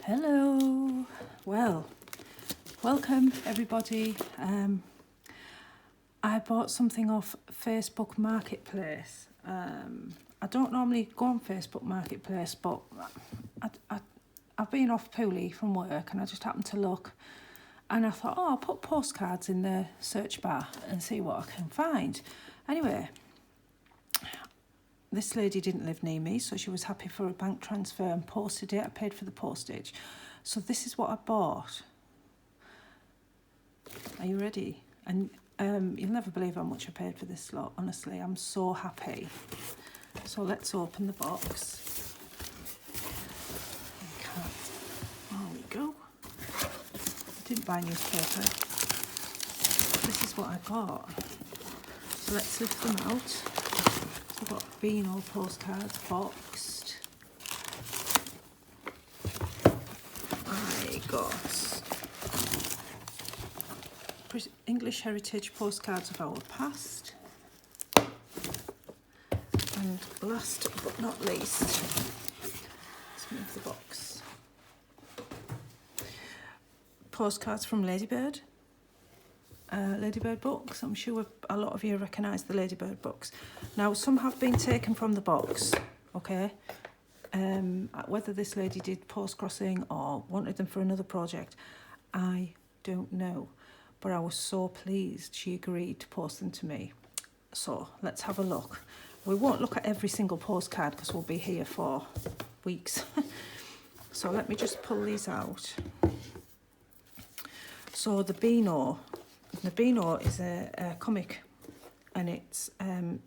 Hello. Well, welcome everybody. I bought something off Facebook Marketplace. I don't normally go on Facebook Marketplace, but I've been off poorly from work and I just happened to look and I thought, I'll put postcards in the search bar and see what I can find. Anyway, this lady didn't live near me, so she was happy for a bank transfer and posted it. I paid for the postage. So this is what I bought. Are you ready? And you'll never believe how much I paid for this lot. Honestly, I'm so happy. So let's open the box. There we go. I didn't buy newspaper. This is what I got. So let's lift them out. I've got Beano postcards boxed. I got English Heritage postcards of our past. And last but not least, let's move the box. Postcards from Ladybird. Ladybird books. I'm sure a lot of you recognise the Ladybird books. Now, some have been taken from the box, okay? Whether this lady did Postcrossing or wanted them for another project, I don't know. But I was so pleased she agreed to post them to me. So let's have a look. We won't look at every single postcard because we'll be here for weeks. So let me just pull these out. So the Beano is a comic, and it's 100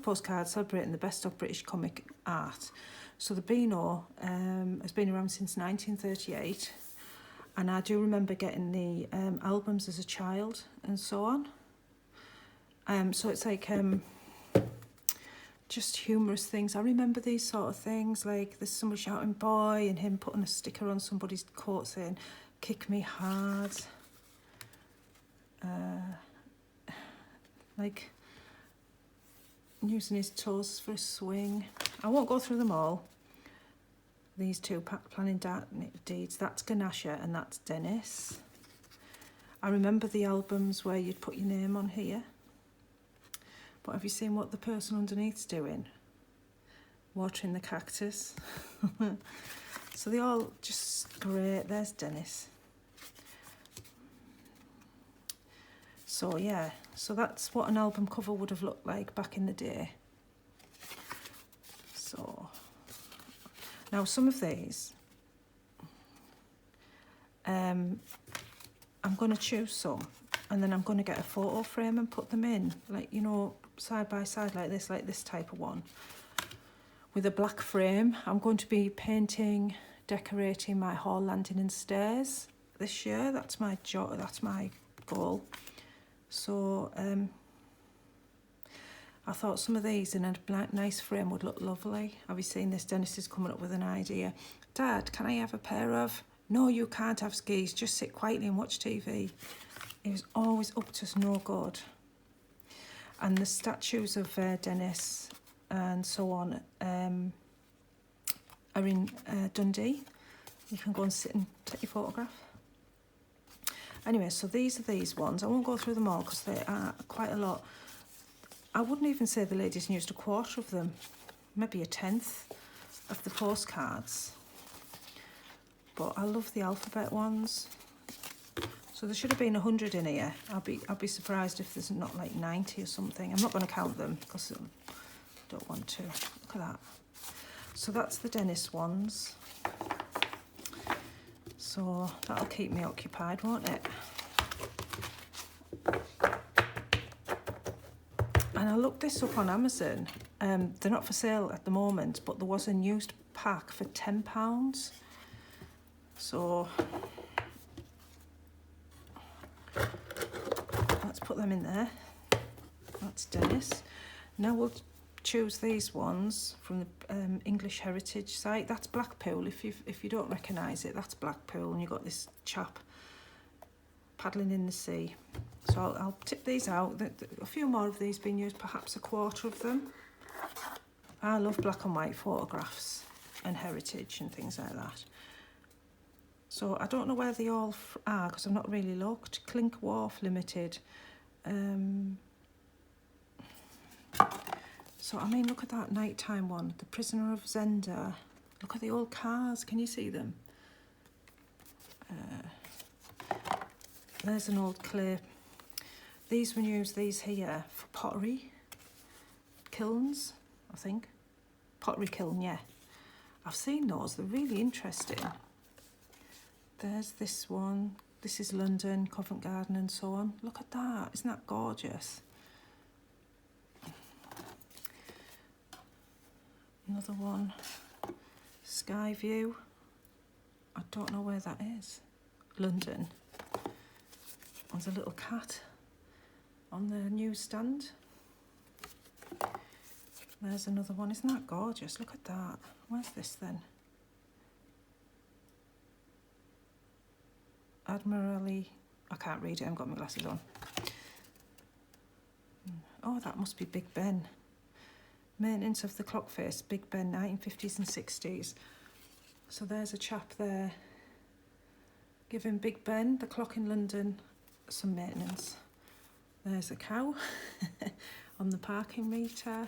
postcards celebrating the best of British comic art. So the Beano has been around since 1938, and I do remember getting the albums as a child and so on. So it's like just humorous things. I remember these sort of things, like there's somebody shouting boy and him putting a sticker on somebody's coat saying kick me hard. Like using his toes for a swing. I won't go through them all. These two, planning deeds, that's Ganasha and that's Dennis. I remember the albums where you'd put your name on here. But have you seen what the person underneath's doing? Watering the cactus. So they all just great. There's Dennis. So yeah, so that's what an album cover would have looked like back in the day. So now some of these, I'm going to choose some and then I'm going to get a photo frame and put them in, like, you know, side by side like this type of one with a black frame. I'm going to be painting, decorating my hall landing and stairs this year. That's my goal. So I thought some of these in a nice frame would look lovely. Have you seen this? Dennis is coming up with an idea. Dad, can I have a pair of... No, you can't have skis. Just sit quietly and watch TV. He was always up to no good. And the statues of Dennis and so on are in Dundee. You can go and sit and take your photograph. Anyway, so these are these ones. I won't go through them all because they are quite a lot. I wouldn't even say the ladies used a quarter of them, maybe a tenth of the postcards. But I love the alphabet ones. So there should have been 100 in here. I'll be surprised if there's not like 90 or something. I'm not going to count them because I don't want to. Look at that. So that's the Dennis ones. So that'll keep me occupied, won't it? And I looked this up on Amazon. They're not for sale at the moment, but there was a used pack for £10. So let's put them in there. That's Dennis. Now we'll choose these ones from the English Heritage site. That's Blackpool. If you don't recognise it, that's Blackpool, and you've got this chap paddling in the sea. So I'll tip these out. A few more of these being used, perhaps a quarter of them. I love black and white photographs and heritage and things like that. So I don't know where they all are because I've not really looked. Clink Wharf Limited. So I mean, look at that nighttime one. The Prisoner of Zenda. Look at the old cars. Can you see them? There's an old clay. These were used, these here, for pottery kilns, I think. Pottery kiln, yeah. I've seen those, they're really interesting. There's this one. This is London, Covent Garden and so on. Look at that, isn't that gorgeous? Another one, Sky View. I don't know where that is. London. There's a little cat on the newsstand. There's another one. Isn't that gorgeous? Look at that. Where's this then? Admiralty. I can't read it. I haven't got my glasses on. Oh, that must be Big Ben. Maintenance of the clock face, Big Ben, 1950s and 60s. So there's a chap there giving Big Ben, the clock in London, some maintenance. There's a cow on the parking meter.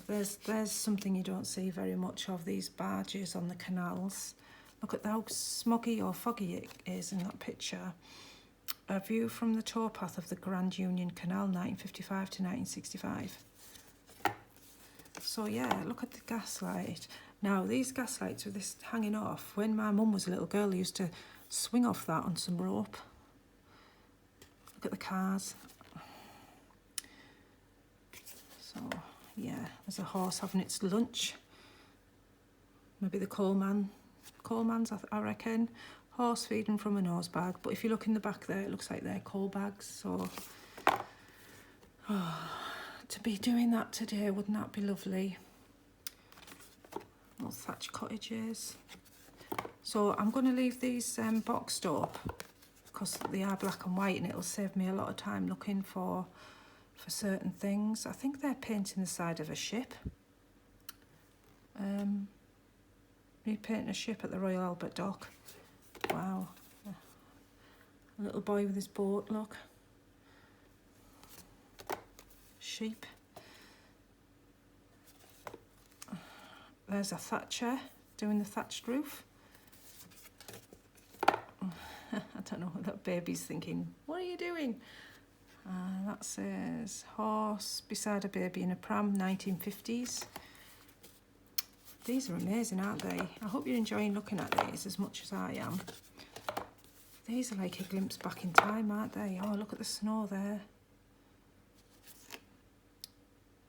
There's something you don't see very much of, these barges on the canals. Look at how smoggy or foggy it is in that picture. A view from the towpath of the Grand Union Canal, 1955 to 1965. So yeah, look at the gaslight. Now these gaslights with this hanging off, when my mum was a little girl, I used to swing off that on some rope. Look at the cars. So yeah, there's a horse having its lunch. Maybe the coalman's, I reckon. Horse feeding from a nose bag. But if you look in the back there, it looks like they're coal bags. So to be doing that today, wouldn't that be lovely? Little thatched cottages. So I'm going to leave these boxed up because they are black and white, and it'll save me a lot of time looking for certain things. I think they're painting the side of a ship. Repainting a ship at the Royal Albert Dock. Wow. A little boy with his boat, look. Sheep. There's a thatcher doing the thatched roof. I don't know what that baby's thinking. What are you doing? That says horse beside a baby in a pram, 1950s. These are amazing, aren't they? I hope you're enjoying looking at these as much as I am. These are like a glimpse back in time, aren't they? Oh, look at the snow there.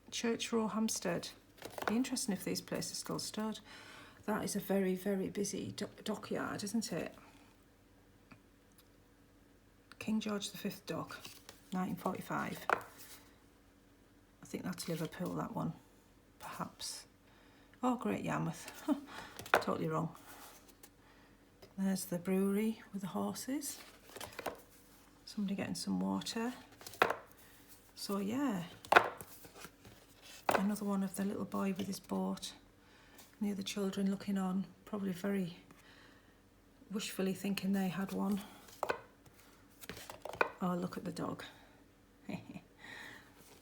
Church Row, Hampstead. Be interesting if these places still stood. That is a very, very busy dockyard, isn't it? King George V dock, 1945. I think that's Liverpool, that one, perhaps. Oh, Great Yarmouth. Totally wrong. There's the brewery with the horses. Somebody getting some water. So yeah, another one of the little boy with his boat. And the other children looking on, probably very wishfully thinking they had one. Oh, look at the dog.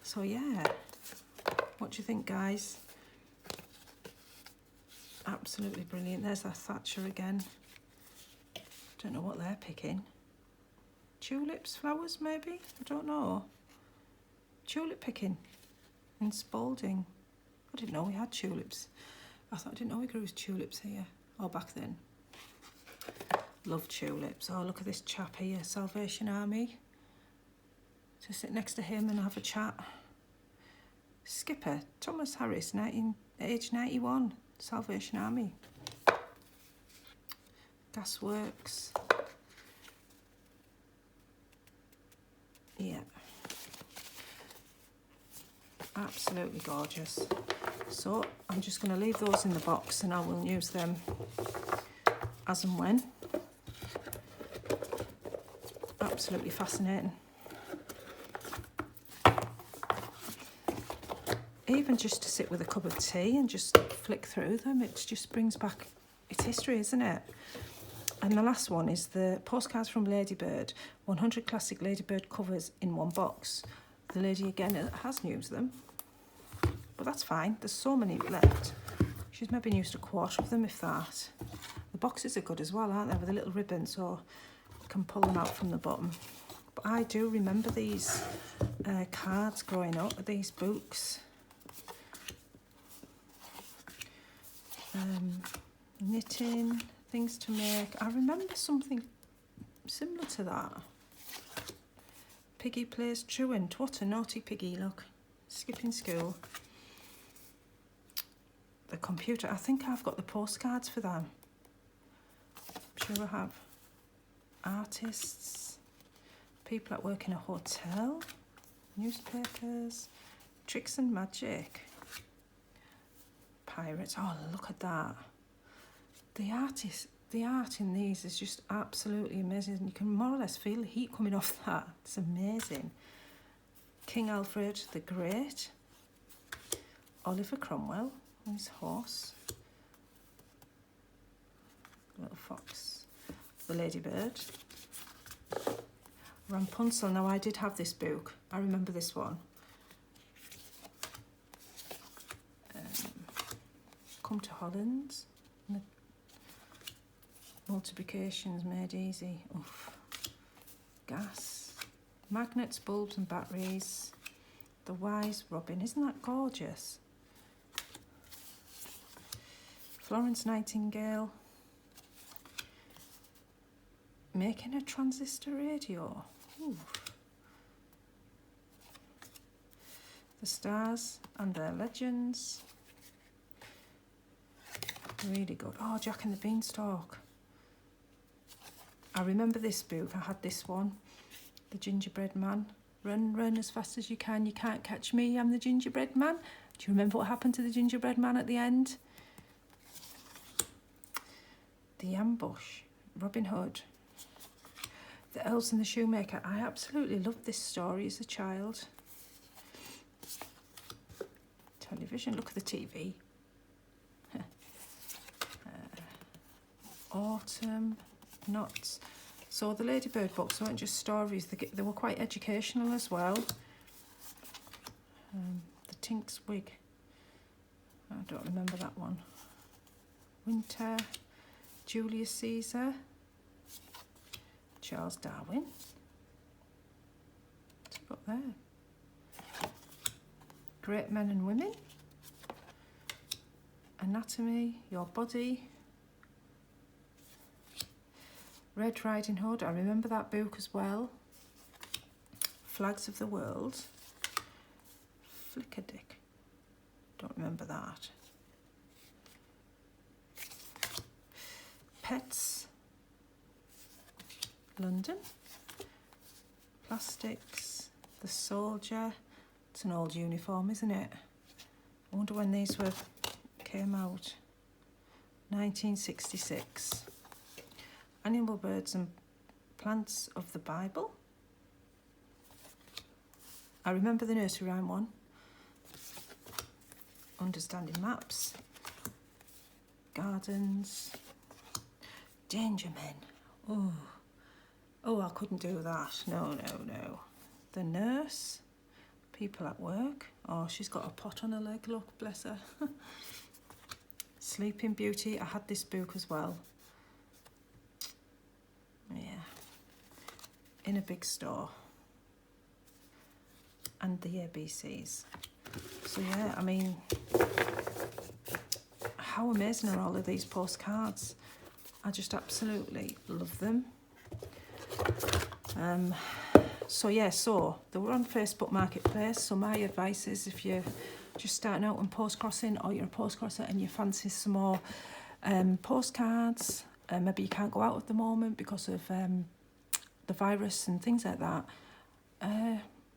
So yeah, what do you think, guys? Absolutely brilliant. There's our Thatcher again. Don't know what they're picking. Tulips, flowers maybe? I don't know. Tulip picking in Spalding. I didn't know we had tulips. I didn't know we grew tulips here. Oh, back then. Love tulips. Oh, look at this chap here, Salvation Army. To sit next to him and have a chat. Skipper, Thomas Harris, age 91, Salvation Army. Gasworks. Yeah. Absolutely gorgeous. So I'm just going to leave those in the box and I will use them as and when. Absolutely fascinating. Even just to sit with a cup of tea and just flick through them, it just brings back its history, isn't it? And the last one is the postcards from Ladybird, 100 classic Ladybird covers in one box. The lady again hasn't used them, but that's fine. There's so many left. She's maybe used a quarter of them, if that. The boxes are good as well, aren't they, with a little ribbon, so you can pull them out from the bottom. But I do remember these cards growing up, these books. Knitting, things to make. I remember something similar to that. Piggy plays truant. What a naughty piggy, look. Skipping school. The computer. I think I've got the postcards for them. I'm sure I have. Artists. People that work in a hotel. Newspapers. Tricks and magic. Pirates. Oh, look at that. The art in these is just absolutely amazing. You can more or less feel the heat coming off that. It's amazing. King Alfred the Great. Oliver Cromwell on his horse. Little fox. The Ladybird. Rapunzel. Now, I did have this book. I remember this one. Come to Holland. Multiplications made easy. Oof. Gas. Magnets, bulbs and batteries. The Wise Robin. Isn't that gorgeous? Florence Nightingale. Making a transistor radio. Oof. The Stars and Their Legends. Really good. Oh, Jack and the Beanstalk. I remember this book. I had this one. The Gingerbread Man. Run, run as fast as you can't catch me, I'm the gingerbread man. Do you remember what happened to the gingerbread man at the end? The Ambush. Robin Hood. The Elves and the Shoemaker. I absolutely loved this story as a child. Television. Look at the TV. Autumn. Knots. So the Ladybird books weren't just stories, they were quite educational as well. The Tink's Wig. I don't remember that one. Winter. Julius Caesar. Charles Darwin. What's it got there? Great Men and Women. Anatomy, Your Body. Red Riding Hood, I remember that book as well. Flags of the World. Flickerdick, don't remember that. Pets. London. Plastics. The Soldier. It's an old uniform, isn't it? I wonder when these came out. 1966. Animal, Birds and Plants of the Bible. I remember the nursery rhyme one. Understanding Maps. Gardens. Danger Men. Oh, I couldn't do that. No. The Nurse. People at Work. Oh, she's got a pot on her leg, look, bless her. Sleeping Beauty. I had this book as well. Yeah, in a big store. And the ABCs. So yeah, I mean, how amazing are all of these postcards? I just absolutely love them. So they were on Facebook Marketplace. So my advice is, if you're just starting out on postcrossing, or you're a postcrosser and you fancy some more postcards, maybe you can't go out at the moment because of the virus and things like that.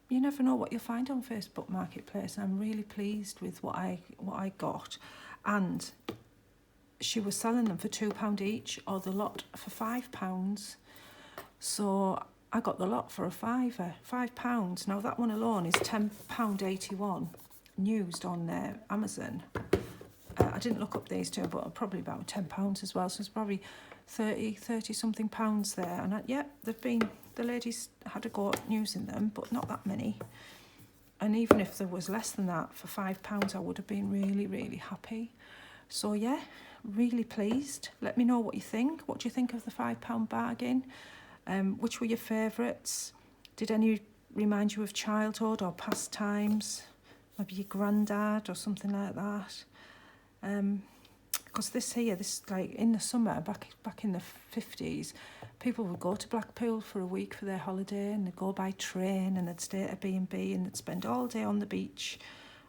You never know what you'll find on Facebook Marketplace. I'm really pleased with what I got, and she was selling them for £2 each, or the lot for £5. So I got the lot for a fiver, £5. Now that one alone is £10.81 used on Amazon. I didn't look up these two, but probably about £10 as well. So it's probably 30 something pounds there. And yeah, the ladies had a go at using them, but not that many. And even if there was less than that for £5, I would have been really, really happy. So yeah, really pleased. Let me know what you think. What do you think of the £5 bargain? Which were your favourites? Did any remind you of childhood or past times? Maybe your granddad or something like that. Because this like in the summer, back in the 50s, people would go to Blackpool for a week for their holiday, and they'd go by train and they'd stay at a B&B and they'd spend all day on the beach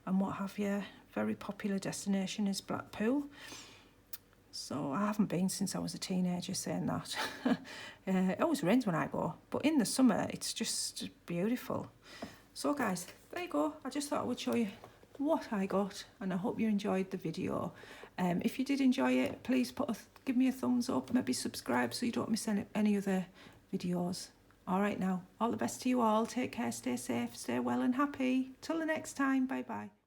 and what have you. Very popular destination is Blackpool. So I haven't been since I was a teenager, saying that. It always rains when I go, but in the summer it's just beautiful. So guys, there you go. I just thought I would show you what I got, and I hope you enjoyed the video. If you did enjoy it, please give me a thumbs up, maybe subscribe so you don't miss any other videos. All right now, all the best to you all. Take care, stay safe, stay well and happy. Till the next time, bye bye.